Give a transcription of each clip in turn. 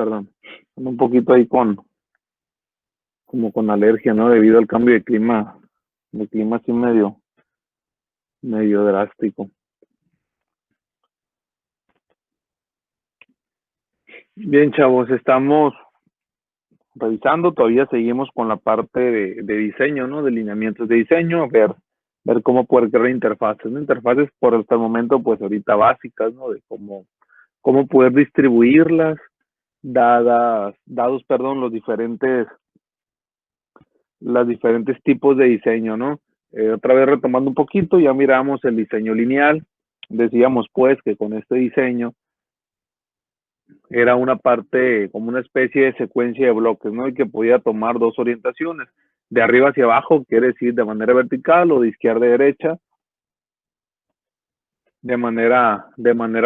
perdón. Ando un poquito ahí como con alergia, ¿no? Debido al cambio de clima así medio drástico. Bien, chavos, estamos revisando, todavía seguimos con la parte de diseño, ¿no? De lineamientos de diseño, ver cómo poder crear interfaces, ¿no? Interfaces por hasta el momento, pues ahorita básicas, ¿no? De cómo poder distribuirlas, dados, perdón, las diferentes tipos de diseño, ¿no? Otra vez retomando un poquito, ya miramos el diseño lineal, decíamos pues que con este diseño era una parte como una especie de secuencia de bloques, ¿no? Y que podía tomar dos orientaciones, de arriba hacia abajo, quiere decir de manera vertical, o de izquierda a derecha, de manera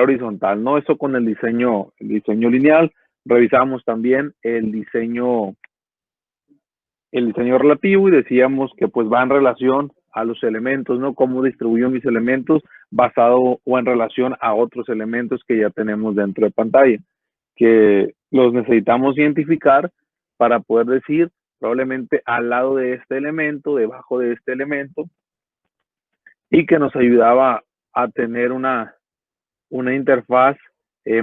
horizontal, ¿no? Eso con el diseño lineal. Revisamos también el diseño relativo y decíamos que pues va en relación a los elementos, ¿no? Cómo distribuyo mis elementos basado o en relación a otros elementos que ya tenemos dentro de pantalla, que los necesitamos identificar para poder decir probablemente al lado de este elemento, debajo de este elemento, y que nos ayudaba a tener una interfaz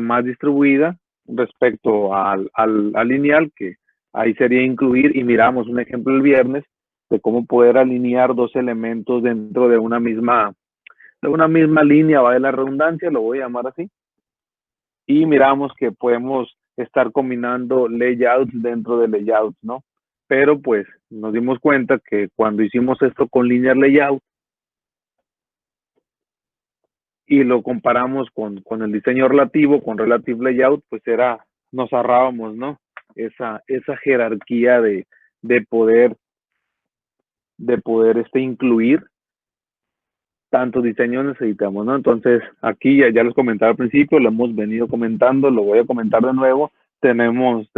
más distribuida respecto al lineal, que ahí sería incluir, y miramos un ejemplo el viernes, de cómo poder alinear dos elementos dentro de una misma línea, va de la redundancia, lo voy a llamar así, y miramos que podemos estar combinando layouts dentro de layouts, ¿no? Pero pues nos dimos cuenta que cuando hicimos esto con linear layout y lo comparamos con el diseño relativo, con relative layout, pues nos ahorrábamos, ¿no? Esa jerarquía de poder incluir tantos diseños necesitamos, ¿no? Entonces, aquí ya les comentaba al principio, lo hemos venido comentando, lo voy a comentar de nuevo. Tenemos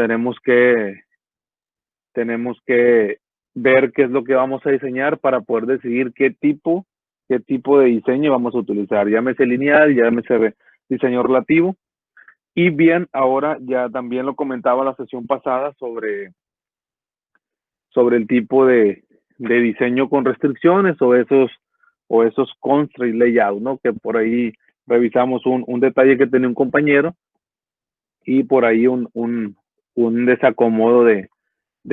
que ver qué es lo que vamos a diseñar para poder decidir qué tipo de diseño vamos a utilizar. Llámese lineal, llámese diseño relativo. Y bien, ahora ya también lo comentaba la sesión pasada sobre el tipo de diseño con restricciones o esos constraint layout, ¿no? Que por ahí revisamos un detalle que tenía un compañero y por ahí un desacomodo de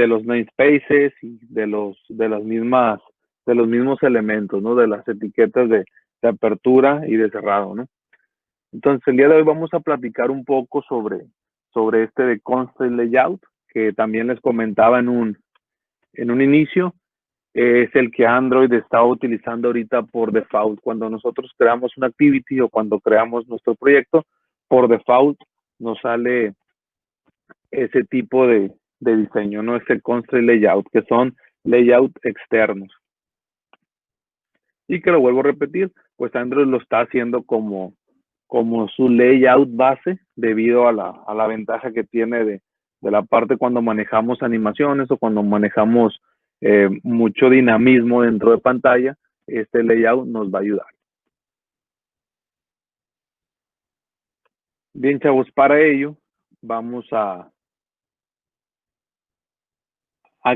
los namespaces y de los mismos elementos, ¿no? De las etiquetas de apertura y de cerrado, ¿no? Entonces, el día de hoy vamos a platicar un poco sobre este de constraint layout, que también les comentaba en un inicio. Es el que Android está utilizando ahorita por default. Cuando nosotros creamos una activity o cuando creamos nuestro proyecto, por default nos sale ese tipo de diseño, ¿no? Ese constraint layout, que son layout externos. Y que lo vuelvo a repetir, pues Android lo está haciendo como su layout base, debido a la ventaja que tiene de la parte cuando manejamos animaciones o cuando manejamos mucho dinamismo dentro de pantalla. Este layout nos va a ayudar. Bien, chavos, para ello vamos a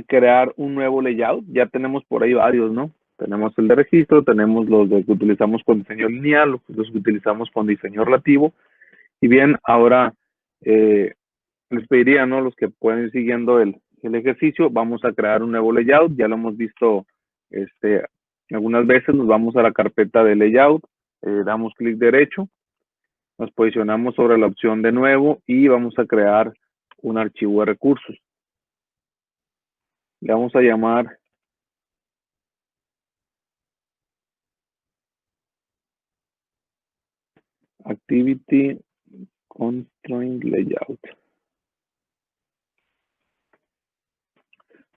crear un nuevo layout. Ya tenemos por ahí varios, ¿no? Tenemos el de registro, tenemos los que utilizamos con diseño lineal, los que utilizamos con diseño relativo. Y bien, ahora les pediría, ¿no? Los que pueden ir siguiendo el ejercicio, vamos a crear un nuevo layout. Ya lo hemos visto algunas veces. Nos vamos a la carpeta de layout, damos clic derecho, nos posicionamos sobre la opción de nuevo y vamos a crear un archivo de recursos. Le vamos a llamar Activity Constraint Layout.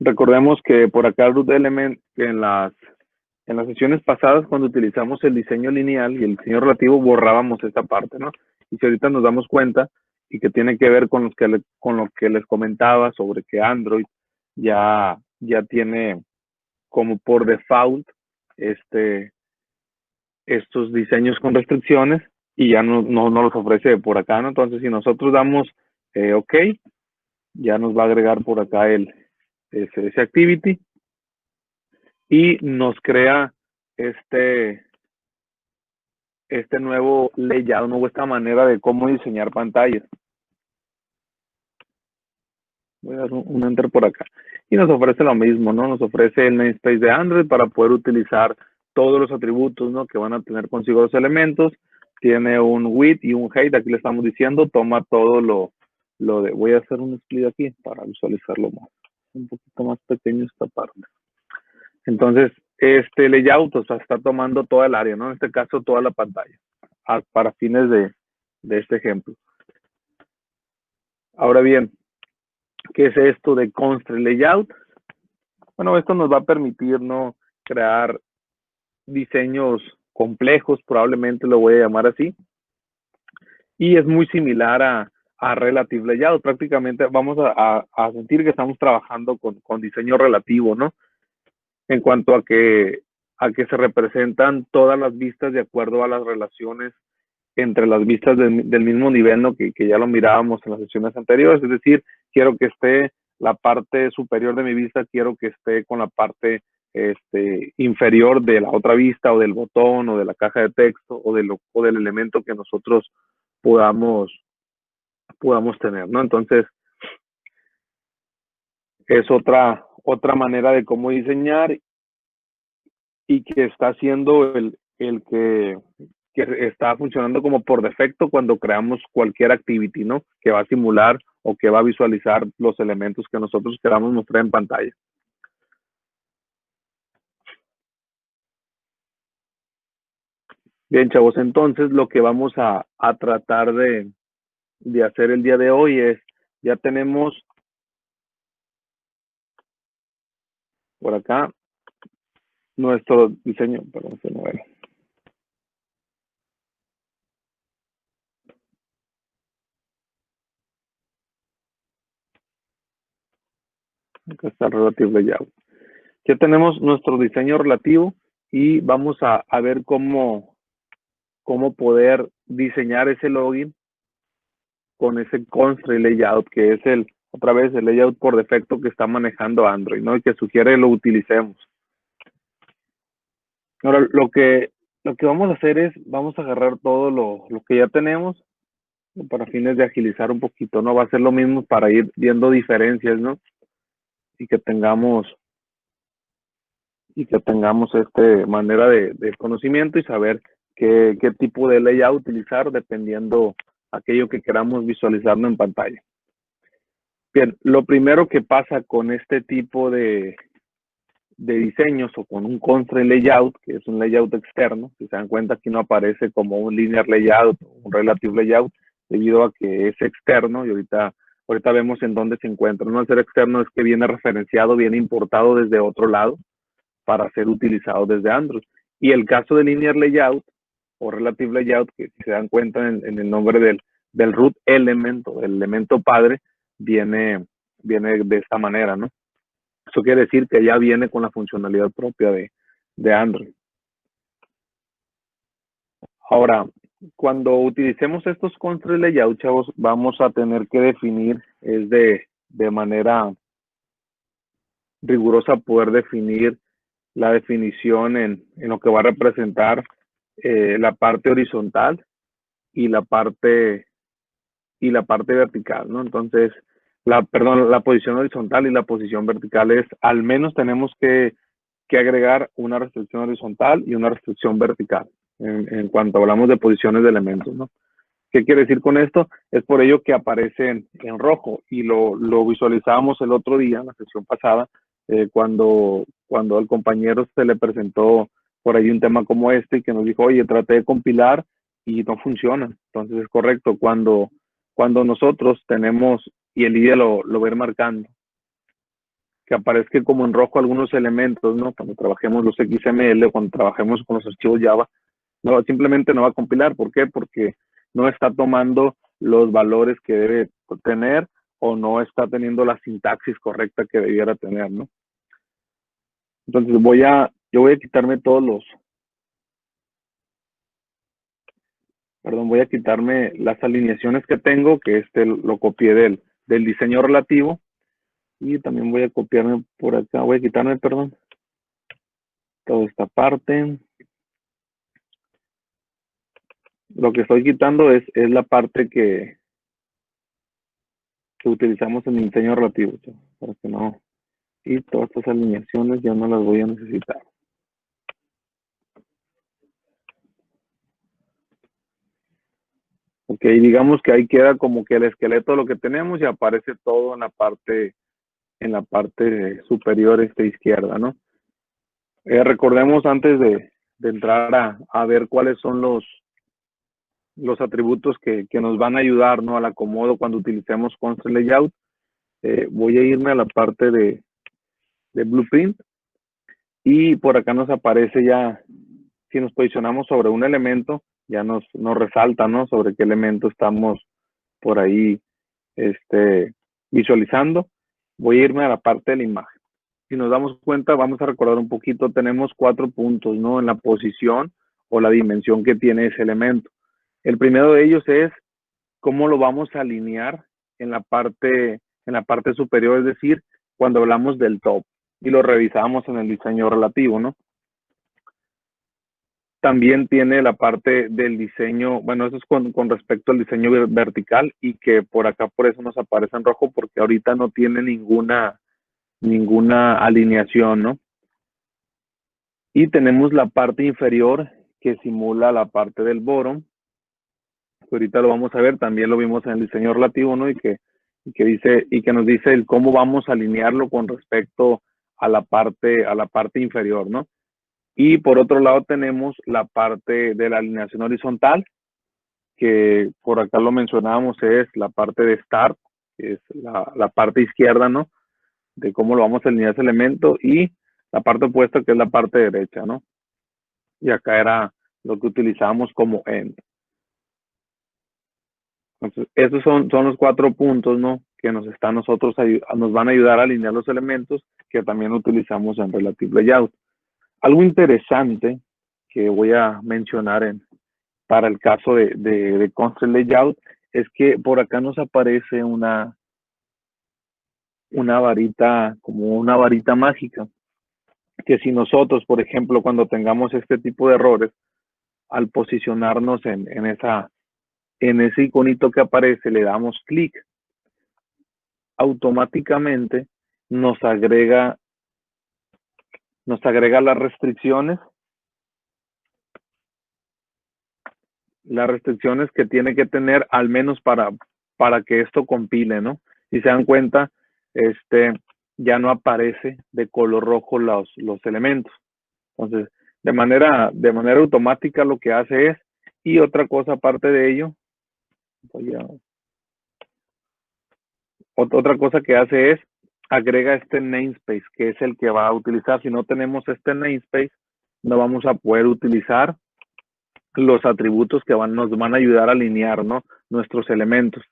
Recordemos que por acá root element en las sesiones pasadas, cuando utilizamos el diseño lineal y el diseño relativo, borrábamos esta parte, ¿no? Y si ahorita nos damos cuenta, y que tiene que ver con lo que les comentaba sobre que Android ya tiene como por default estos diseños con restricciones y ya no los ofrece por acá, ¿no? Entonces, si nosotros damos OK, Ya nos va a agregar por acá ese activity y nos crea este nuevo layout, esta manera de cómo diseñar pantallas. Voy a dar un enter por acá. Y nos ofrece lo mismo, ¿no? Nos ofrece el namespace de Android para poder utilizar todos los atributos, ¿no? Que van a tener consigo los elementos. Tiene un width y un height. Aquí le estamos diciendo, toma todo lo de... Voy a hacer un split aquí para visualizarlo más. Un poquito más pequeño esta parte. Entonces, este layout, o sea, está tomando toda el área, ¿no? En este caso, toda la pantalla, para fines de este ejemplo. Ahora bien, ¿qué es esto de constraint layout? Bueno, esto nos va a permitir, ¿no?, crear diseños complejos, probablemente lo voy a llamar así, y es muy similar a Relative Layout. Prácticamente vamos a sentir que estamos trabajando con diseño relativo, ¿no? En cuanto a que se representan todas las vistas de acuerdo a las relaciones entre las vistas del mismo nivel, ¿no? Que ya lo mirábamos en las sesiones anteriores. Es decir, quiero que esté la parte superior de mi vista, quiero que esté con la parte inferior de la otra vista, o del botón, o de la caja de texto, o del elemento que nosotros podamos tener, ¿no? Entonces, es otra manera de cómo diseñar, y que está haciendo el que está funcionando como por defecto cuando creamos cualquier activity, ¿no? Que va a simular o que va a visualizar los elementos que nosotros queramos mostrar en pantalla. Bien, chavos, entonces lo que vamos a tratar de hacer el día de hoy es, ya tenemos por acá nuestro diseño, perdón, se me ve. Acá está el Relative Layout. Ya tenemos nuestro diseño relativo y vamos a ver cómo poder diseñar ese login con ese constraint layout, que es otra vez el layout por defecto que está manejando Android, ¿no? Y que sugiere lo utilicemos. Ahora, lo que vamos a hacer es, vamos a agarrar todo lo que ya tenemos para fines de agilizar un poquito, ¿no? Va a ser lo mismo para ir viendo diferencias, ¿no? Y que tengamos manera de conocimiento y saber qué tipo de layout utilizar dependiendo aquello que queramos visualizarlo en pantalla. Bien, lo primero que pasa con este tipo de diseños, o con un constraint layout, que es un layout externo, si se dan cuenta, aquí no aparece como un linear layout o un relative layout, debido a que es externo, y ahorita vemos en dónde se encuentra. No, al ser externo es que viene referenciado, viene importado desde otro lado para ser utilizado desde Android. Y el caso de linear layout o relative layout, que si se dan cuenta en el nombre del root element, o del elemento padre, viene de esta manera, ¿no? Eso quiere decir que ya viene con la funcionalidad propia de Android. Ahora, cuando utilicemos estos constraint layout, chavos, vamos a tener que definir, es de manera rigurosa, poder definir la definición en lo que va a representar la parte horizontal y la parte vertical, ¿no? Entonces, la posición horizontal y la posición vertical es, al menos tenemos que agregar una restricción horizontal y una restricción vertical en cuanto hablamos de posiciones de elementos, ¿no? ¿Qué quiere decir con esto? Es por ello que aparecen en rojo, y lo visualizábamos el otro día, en la sesión pasada, cuando al compañero se le presentó por ahí un tema como este, y que nos dijo, oye, traté de compilar y no funciona. Entonces es correcto, cuando nosotros tenemos, y el IDE lo va a ir marcando, que aparezca como en rojo algunos elementos, ¿no? Cuando trabajemos los XML, o cuando trabajemos con los archivos Java, no, simplemente no va a compilar. ¿Por qué? Porque no está tomando los valores que debe tener, o no está teniendo la sintaxis correcta que debiera tener, ¿no? Entonces yo voy a quitarme voy a quitarme las alineaciones que tengo, que lo copié del diseño relativo. Y también voy a copiarme por acá, voy a quitarme, perdón, toda esta parte. Lo que estoy quitando es la parte que utilizamos en el diseño relativo, para que no, y todas estas alineaciones ya no las voy a necesitar. Ok, digamos que ahí queda como que el esqueleto de lo que tenemos y aparece todo en la parte superior izquierda, ¿no? Recordemos antes de entrar a ver cuáles son los atributos que nos van a ayudar, ¿no? Al acomodo cuando utilicemos Constraint Layout. Voy a irme a la parte de Blueprint y por acá nos aparece ya, si nos posicionamos sobre un elemento, ya nos resalta, ¿no? Sobre qué elemento estamos por ahí visualizando. Voy a irme a la parte de la imagen. Si nos damos cuenta, vamos a recordar un poquito, tenemos 4 puntos, ¿no? En la posición o la dimensión que tiene ese elemento. El primero de ellos es cómo lo vamos a alinear en la parte superior, es decir, cuando hablamos del top y lo revisamos en el diseño relativo, ¿no? También tiene la parte del diseño, bueno, eso es con respecto al diseño vertical y que por acá por eso nos aparece en rojo porque ahorita no tiene ninguna alineación, ¿no? Y tenemos la parte inferior que simula la parte del bottom. Ahorita lo vamos a ver, también lo vimos en el diseño relativo, ¿no? Y que nos dice el cómo vamos a alinearlo con respecto a la parte inferior, ¿no? Y por otro lado tenemos la parte de la alineación horizontal, que por acá lo mencionábamos, es la parte de start, que es la parte izquierda, ¿no? De cómo lo vamos a alinear ese elemento, y la parte opuesta, que es la parte derecha, ¿no? Y acá era lo que utilizamos como end. Entonces, esos son los 4 puntos, ¿no? Que nos van a ayudar a alinear los elementos que también utilizamos en Relative Layout. Algo interesante que voy a mencionar para el caso de Constraint Layout es que por acá nos aparece una varita, como una varita mágica, que si nosotros, por ejemplo, cuando tengamos este tipo de errores, al posicionarnos en ese iconito que aparece, le damos clic, automáticamente nos agrega las restricciones que tiene que tener al menos para que esto compile, ¿no? Si se dan cuenta, ya no aparece de color rojo los elementos. Entonces, de manera automática lo que hace es, y otra cosa aparte de ello, otra cosa que hace es, agrega este namespace, que es el que va a utilizar. Si no tenemos este namespace, no vamos a poder utilizar los atributos que nos van a ayudar a alinear, ¿no? Nuestros elementos.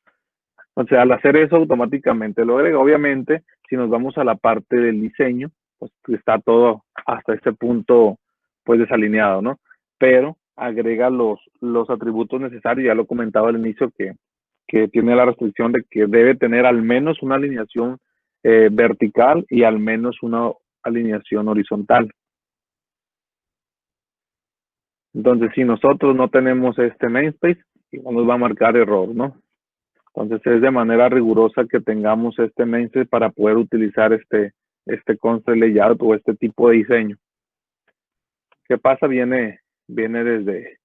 Entonces, al hacer eso, automáticamente lo agrega. Obviamente, si nos vamos a la parte del diseño, pues está todo hasta este punto, pues desalineado, ¿no? Pero agrega los atributos necesarios. Ya lo comentaba al inicio que tiene la restricción de que debe tener al menos una alineación vertical y al menos una alineación horizontal. Entonces, si nosotros no tenemos este namespace, igual nos va a marcar error, ¿no? Entonces, es de manera rigurosa que tengamos este namespace para poder utilizar este constraint layout o este tipo de diseño. ¿Qué pasa? Viene desde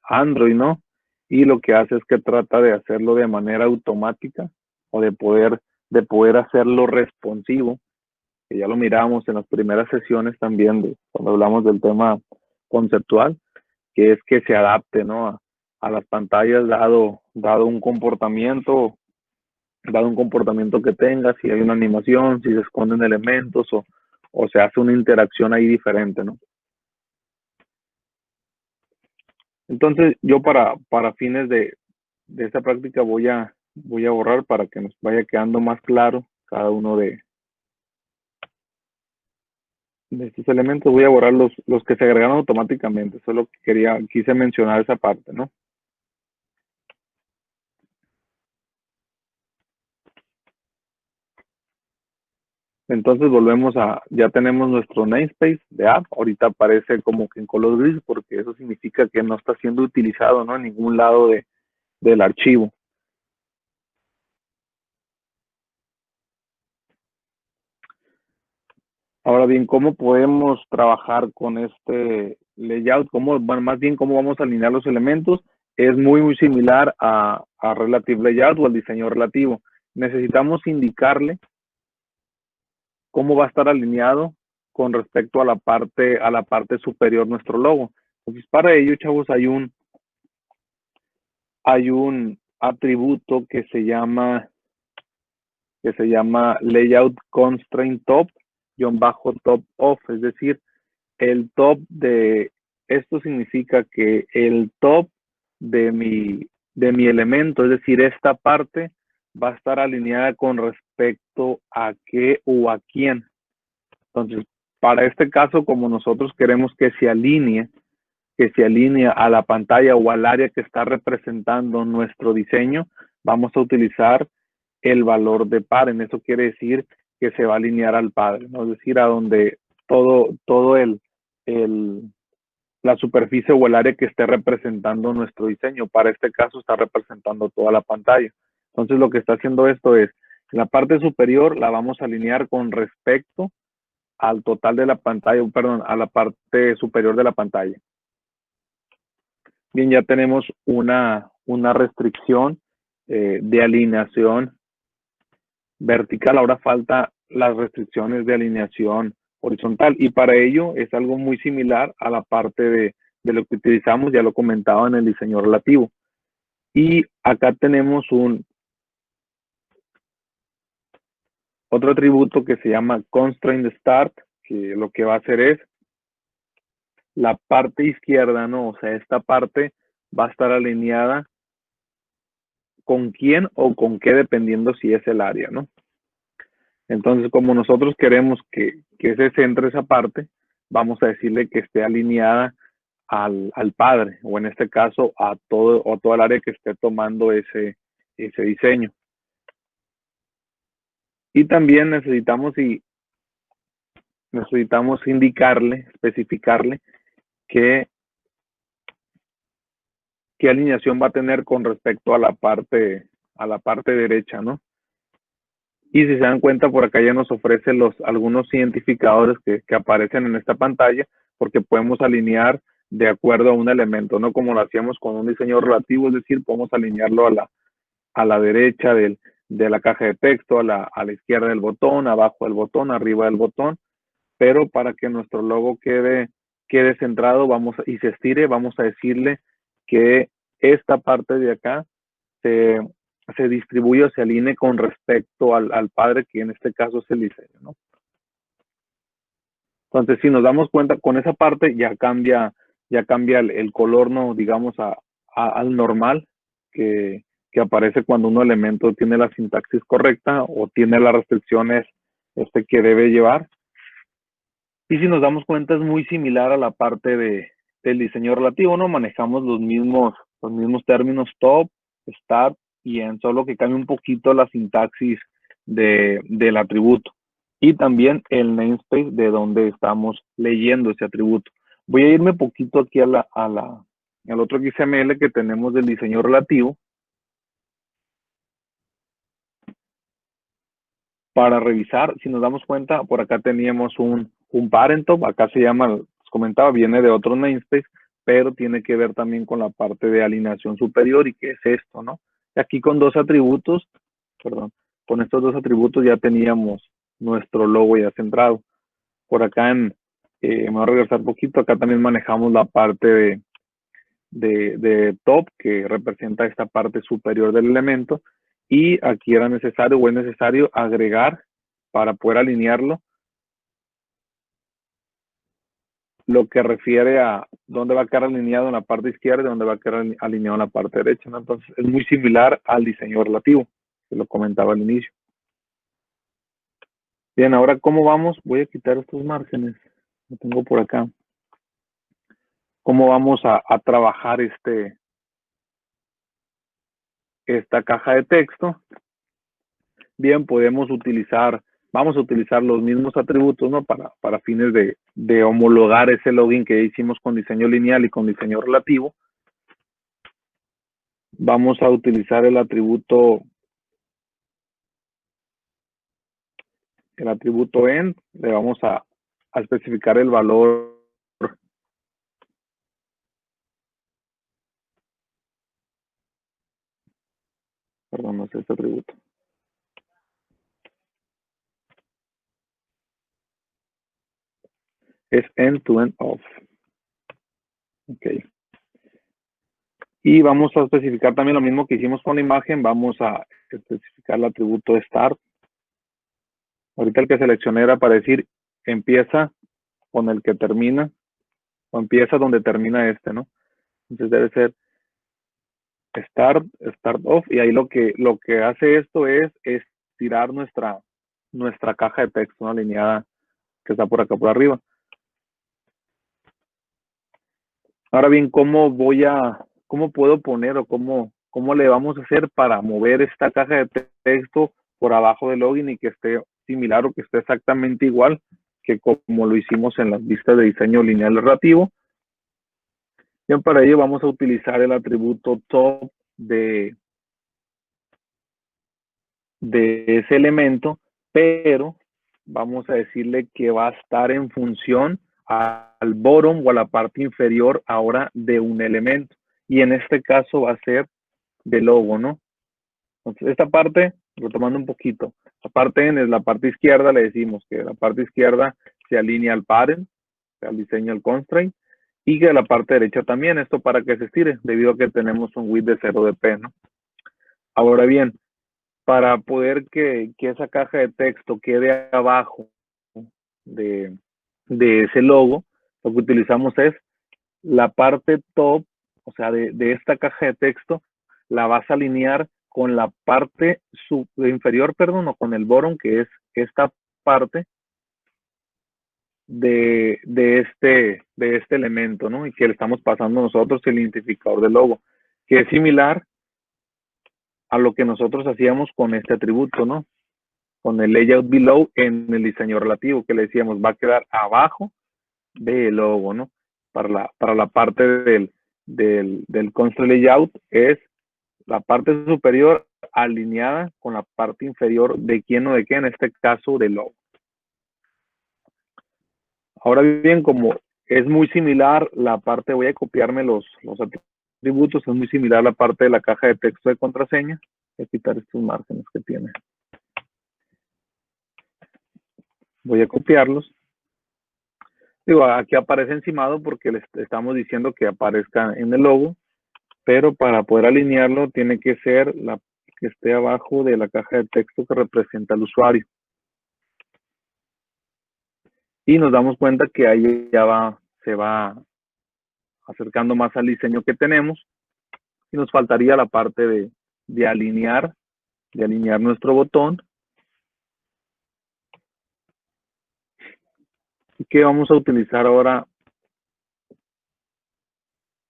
Android, ¿no? Y lo que hace es que trata de hacerlo de manera automática o de poder hacerlo responsivo, que ya lo miramos en las primeras sesiones también, cuando hablamos del tema conceptual, que es que se adapte, ¿no? A las pantallas dado un comportamiento que tenga, si hay una animación, si se esconden elementos o se hace una interacción ahí diferente, ¿no? Entonces, yo para fines de esta práctica voy a borrar para que nos vaya quedando más claro cada uno de estos elementos. Voy a borrar los que se agregaron automáticamente. Solo quise mencionar esa parte, ¿no? Entonces volvemos ya tenemos nuestro namespace de app. Ahorita aparece como que en color gris porque eso significa que no está siendo utilizado, ¿no? En ningún lado del archivo. Ahora bien, ¿cómo podemos trabajar con este layout? Bueno, más bien, ¿cómo vamos a alinear los elementos? Es muy similar a Relative Layout o al diseño relativo. Necesitamos indicarle cómo va a estar alineado con respecto a la parte superior nuestro logo. Entonces, para ello, chavos, hay un atributo que se llama Layout Constraint Top Off, es decir, el top de esto significa que el top de mi elemento, es decir, esta parte va a estar alineada con respecto a qué o a quién. Entonces, para este caso, como nosotros queremos que se alinee a la pantalla o al área que está representando nuestro diseño, vamos a utilizar el valor de par. En eso quiere decir que se va a alinear al padre, ¿no? Es decir, a donde todo la superficie o el área que esté representando nuestro diseño. Para este caso está representando toda la pantalla. Entonces lo que está haciendo esto es, la parte superior la vamos a alinear con respecto al total de la pantalla, perdón, a la parte superior de la pantalla. Bien, ya tenemos una restricción de alineación vertical. Ahora falta las restricciones de alineación horizontal y para ello es algo muy similar a la parte de lo que utilizamos, ya lo comentaba en el diseño relativo. Y acá tenemos otro atributo que se llama Constraint Start, que lo que va a hacer es la parte izquierda, ¿no? O sea, esta parte va a estar alineada con quién o con qué, dependiendo si es el área, ¿no? Entonces, como nosotros queremos que se centre esa parte, vamos a decirle que esté alineada al padre, o en este caso a toda el área que esté tomando ese diseño. Y también necesitamos indicarle, especificarle qué alineación va a tener con respecto a la parte derecha, ¿no? Y si se dan cuenta, por acá ya nos ofrece algunos identificadores que aparecen en esta pantalla, porque podemos alinear de acuerdo a un elemento, no como lo hacíamos con un diseño relativo, es decir, podemos alinearlo a la derecha de la caja de texto, a la izquierda del botón, abajo del botón, arriba del botón, pero para que nuestro logo quede centrado y se estire, vamos a decirle que esta parte de acá se distribuye o se alinee con respecto al padre, que en este caso es el diseño, ¿no? Entonces, si nos damos cuenta con esa parte, ya cambia el color, ¿no? Digamos, al normal que aparece cuando un elemento tiene la sintaxis correcta o tiene las restricciones que debe llevar. Y si nos damos cuenta, es muy similar a la parte del diseño relativo, ¿no? Manejamos los mismos términos top, start y end, solo que cambia un poquito la sintaxis del atributo. Y también el namespace de donde estamos leyendo ese atributo. Voy a irme poquito aquí al otro XML que tenemos del diseño relativo para revisar. Si nos damos cuenta, por acá teníamos un parent top, acá se llama, les comentaba, viene de otro namespace, pero tiene que ver también con la parte de alineación superior y qué es esto, ¿no? Y aquí con con estos dos atributos ya teníamos nuestro logo ya centrado. Por acá me voy a regresar un poquito, acá también manejamos la parte de top, que representa esta parte superior del elemento, y aquí era necesario o es necesario agregar para poder alinearlo lo que refiere a dónde va a quedar alineado en la parte izquierda y dónde va a quedar alineado en la parte derecha, ¿no? Entonces es muy similar al diseño relativo, que lo comentaba al inicio. Bien, ahora ¿cómo vamos? Voy a quitar estos márgenes, lo tengo por acá. ¿Cómo vamos a trabajar esta caja de texto? Bien, podemos utilizar vamos a utilizar los mismos atributos, ¿no? Para fines de homologar ese login que hicimos con diseño lineal y con diseño relativo. Vamos a utilizar el atributo end, le vamos a especificar el valor. Perdón, no es este atributo. Es end-to-end of. Ok. Y vamos a especificar también lo mismo que hicimos con la imagen. Vamos a especificar el atributo start. Ahorita el que seleccioné era para decir empieza con el que termina, o empieza donde termina este, ¿no? Entonces debe ser start off, y ahí lo que hace esto es estirar nuestra caja de texto, ¿no? Alineada, que está por acá por arriba. Ahora bien, ¿cómo puedo poner o cómo le vamos a hacer para mover esta caja de texto por abajo del login y que esté similar o que esté exactamente igual que como lo hicimos en las vistas de diseño lineal relativo? Bien, para ello vamos a utilizar el atributo top de ese elemento, pero vamos a decirle que va a estar en función al bottom o a la parte inferior ahora de un elemento. Y en este caso va a ser de logo, ¿no? Entonces, esta parte, retomando un poquito, la parte en es la parte izquierda, le decimos que la parte izquierda se alinea al parent, al diseño al constraint, y que la parte derecha también, esto para que se estire, debido a que tenemos un width de 0 de p, ¿no? Ahora bien, para poder que esa caja de texto quede abajo de ese logo, lo que utilizamos es la parte top, o sea, de esta caja de texto, la vas a alinear con la parte inferior, perdón, o con el bottom, que es esta parte de este elemento, ¿no? Y que le estamos pasando nosotros el identificador del logo, que es similar a lo que nosotros hacíamos con este atributo, ¿no? Con el layout below en el diseño relativo, que le decíamos va a quedar abajo del logo, ¿no? Para la parte del constraint layout es la parte superior alineada con la parte inferior de quién o de qué, en este caso del logo. Ahora bien, como es muy similar la parte, voy a copiarme los atributos, es muy similar la parte de la caja de texto de contraseña. Voy a quitar estos márgenes que tiene. Voy a copiarlos. Digo, aquí aparece encimado porque les estamos diciendo que aparezca en el logo, pero para poder alinearlo tiene que ser la que esté abajo de la caja de texto que representa al usuario. Y nos damos cuenta que ahí ya se va acercando más al diseño que tenemos, y nos faltaría la parte de alinear nuestro botón. Y que vamos a utilizar ahora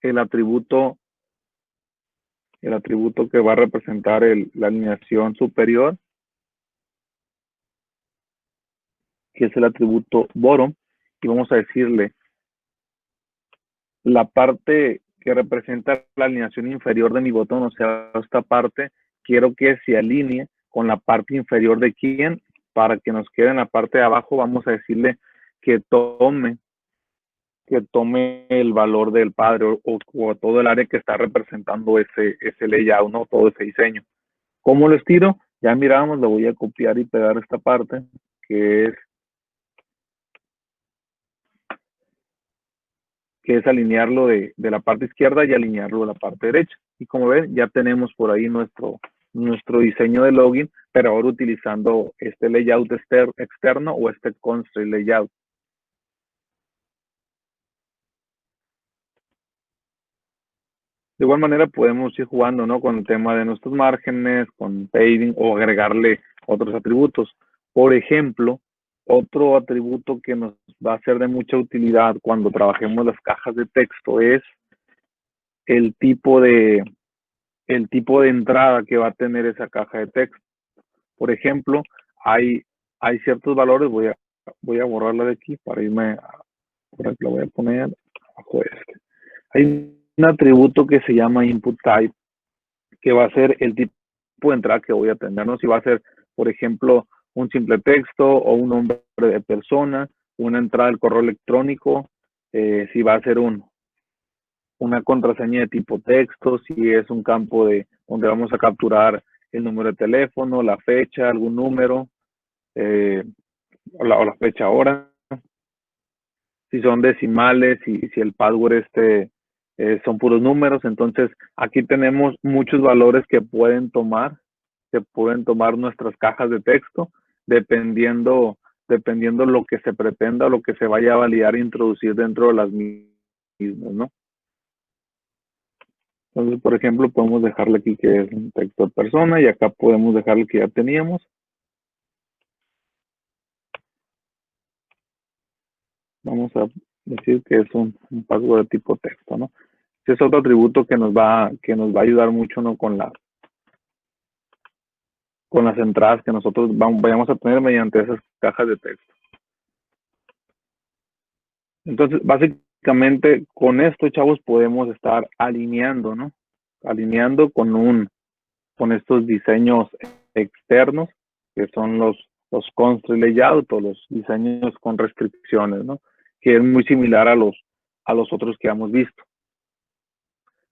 el atributo que va a representar la alineación superior, que es el atributo bottom, y vamos a decirle la parte que representa la alineación inferior de mi botón, o sea, esta parte, quiero que se alinee con la parte inferior de quién, para que nos quede en la parte de abajo. Vamos a decirle que tome el valor del padre o todo el área que está representando ese layout, ¿no? Todo ese diseño. ¿Cómo lo estiro? Ya miramos, lo voy a copiar y pegar esta parte, que es alinearlo de la parte izquierda y alinearlo de la parte derecha. Y como ven, ya tenemos por ahí nuestro diseño de login, pero ahora utilizando este layout externo o este constraint layout. De igual manera podemos ir jugando, ¿no? Con el tema de nuestros márgenes, con padding o agregarle otros atributos. Por ejemplo, otro atributo que nos va a ser de mucha utilidad cuando trabajemos las cajas de texto es el tipo de entrada que va a tener esa caja de texto. Por ejemplo, hay hay ciertos valores, voy a borrarla de aquí para irme, por aquí la voy a poner abajo de este. Hay un atributo que se llama input type, que va a ser el tipo de entrada que voy a tener, ¿no? Si va a ser, por ejemplo, un simple texto o un nombre de persona, una entrada del correo electrónico, si va a ser una contraseña de tipo texto, si es un campo de donde vamos a capturar el número de teléfono, la fecha, algún número, o la fecha ahora, si son decimales, si el password son puros números. Entonces aquí tenemos muchos valores que pueden tomar nuestras cajas de texto dependiendo lo que se pretenda o lo que se vaya a validar e introducir dentro de las mismas, ¿no? Entonces, por ejemplo, podemos dejarle aquí que es un texto de persona y acá podemos dejarle que ya teníamos. Vamos a decir que es un password de tipo texto, ¿no? Este es otro atributo que nos va a ayudar mucho, ¿no? Con las entradas que nosotros vayamos a tener mediante esas cajas de texto. Entonces, básicamente, con esto, chavos, podemos estar alineando, ¿no? Alineando con estos diseños externos, que son los constraint layout o los diseños con restricciones, ¿no? Que es muy similar a los otros que hemos visto.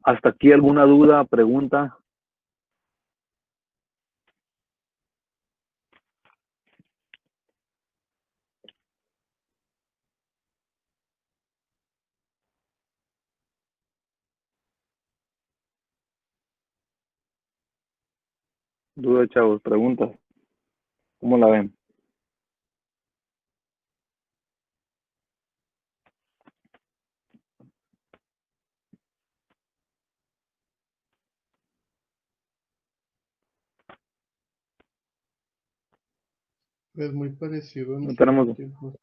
¿Hasta aquí alguna duda, pregunta? Duda, chavos, preguntas. ¿Cómo la ven? Es muy parecido a No tenemos. tiempos.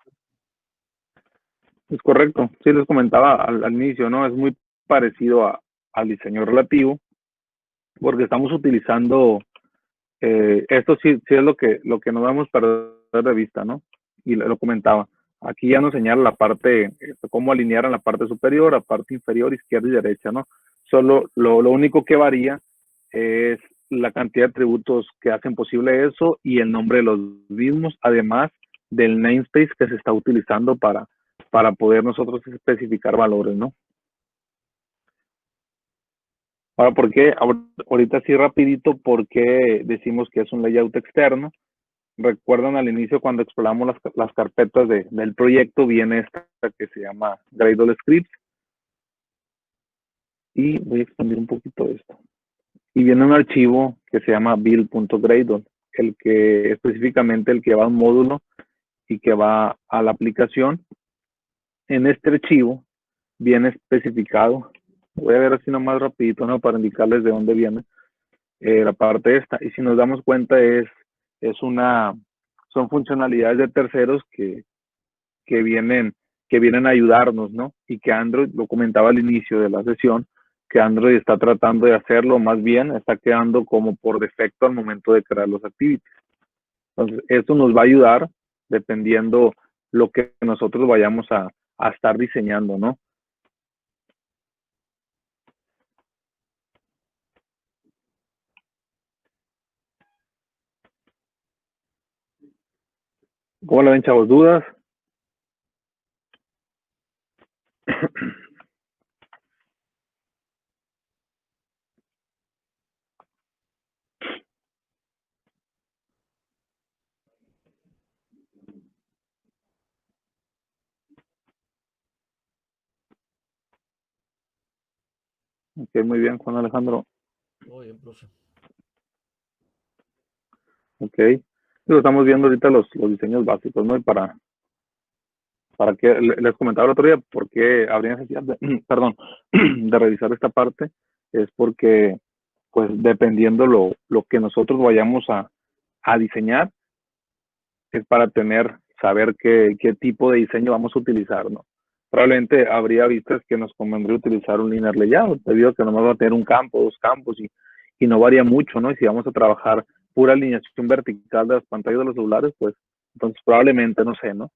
Es correcto. Sí, les comentaba al inicio, ¿no? Es muy parecido al diseño relativo, porque estamos utilizando, esto sí es lo que no debemos perder de vista, ¿no? Y lo comentaba. Aquí ya nos señala la parte, cómo alinear en la parte superior, la parte inferior, izquierda y derecha, ¿no? Solo lo único que varía es la cantidad de atributos que hacen posible eso y el nombre de los mismos, además del namespace que se está utilizando para poder nosotros especificar valores, ¿no? Ahora, ¿por qué? Ahorita sí rapidito, ¿por qué decimos que es un layout externo? Recuerdan al inicio cuando exploramos las carpetas del proyecto, viene esta que se llama Gradle Scripts. Y voy a expandir un poquito esto. Y viene un archivo que se llama build.gradle, específicamente el que va a un módulo y que va a la aplicación. En este archivo viene especificado, voy a ver así nomás rapidito, ¿no? Para indicarles de dónde viene la parte esta. Y si nos damos cuenta son funcionalidades de terceros que vienen a ayudarnos, ¿no? Y que Android, lo comentaba al inicio de la sesión, que Android está tratando de hacerlo, más bien está quedando como por defecto al momento de crear los activities. Entonces, esto nos va a ayudar dependiendo lo que nosotros vayamos a estar diseñando, ¿no? ¿Cómo la ven, chavos? ¿Dudas? Ok, muy bien, Juan Alejandro. Muy bien, profe. Ok. Estamos viendo ahorita los diseños básicos, ¿no? Y para que les comentaba el otro día por qué habría necesidad perdón, de revisar esta parte, es porque, pues, dependiendo lo que nosotros vayamos a diseñar, es para saber qué tipo de diseño vamos a utilizar, ¿no? Probablemente habría vistas que nos convendría utilizar un linear layout, debido a que nomás va a tener un campo, dos campos, y no varía mucho, ¿no? Y si vamos a trabajar pura alineación vertical de las pantallas de los celulares, pues Entonces, probablemente, no sé, ¿no?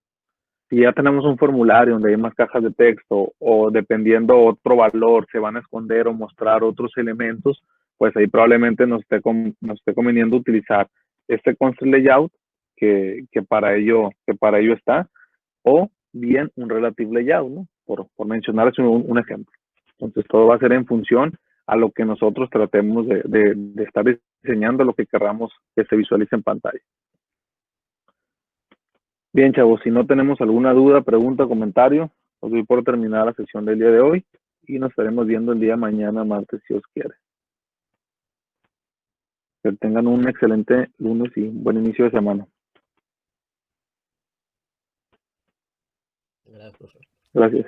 Si ya tenemos un formulario donde hay más cajas de texto o dependiendo otro valor, se van a esconder o mostrar otros elementos, pues ahí probablemente nos esté conveniendo utilizar este constant layout que para ello está, o bien un relative layout, ¿no? Por mencionar un ejemplo. Entonces, todo va a ser en función a lo que nosotros tratemos de estar diseñando, lo que querramos que se visualice en pantalla. Bien, chavos, si no tenemos alguna duda, pregunta, comentario, os doy por terminar la sesión del día de hoy y nos estaremos viendo el día de mañana, martes, si os quiere. Que tengan un excelente lunes y un buen inicio de semana. Gracias, profesor. Gracias.